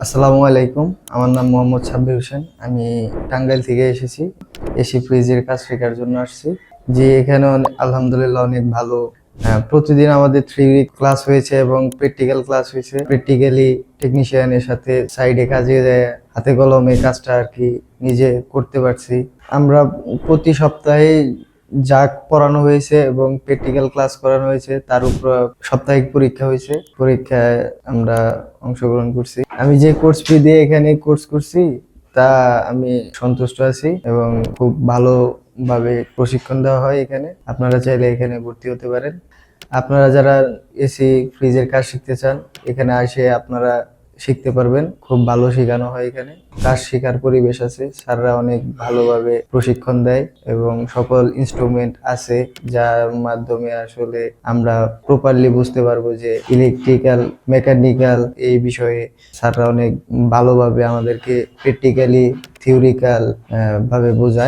আসসালামু আলাইকুম। আমার নাম মোহাম্মদ সাব্বির হোসেন। আমি টাঙ্গাইল থেকে এসেছি। এসি ফ্রিজের কাজ শেখার জন্য আসছি। যে এখানে আলহামদুলিল্লাহ অনেক ভালো। প্রতিদিন আমাদের থিওরি ক্লাস হয়েছে এবং প্র্যাকটিক্যাল ক্লাস হয়েছে। প্র্যাকটিক্যালি টেকনিশিয়ানের সাথে সাইডে কাজে যায় হাতে কলমে কাজটা আর কি নিজে করতে পারছি। আমরা প্রতি সপ্তাহে যা পড়ানো হয়েছে এবং প্র্যাকটিক্যাল ক্লাস করানো হয়েছে তার উপর সাপ্তাহিক পরীক্ষা হয়েছে। পরীক্ষায় আমরা অংশগ্রহণ করছি। আমি যে কোর্স ফি দিয়ে এখানে কোর্স করছি তা আমি সন্তুষ্ট আছি এবং খুব ভালোভাবে প্রশিক্ষণ দেওয়া হয় এখানে। আপনারা চাইলে এখানে ভর্তি হতে পারেন। আপনারা যারা এসি ফ্রিজের কাজ শিখতে চান এখানে এসে আপনারা শিখতে পারবেন। খুব ভালো শেখানো হয় এখানে। কাজ শেখার পরিবেশ আছে, স্যাররা অনেক ভালোভাবে প্রশিক্ষণ দেয় এবং সকল ইনস্ট্রুমেন্ট আছে যার মাধ্যমে আসলে আমরা প্রপারলি বুঝতে পারবো যে ইলেকট্রিক্যাল, মেকানিক্যাল এই বিষয়ে স্যাররা অনেক ভালোভাবে আমাদেরকে প্র্যাকটিক্যালি, থিওরিক্যাল ভাবে বোঝায়।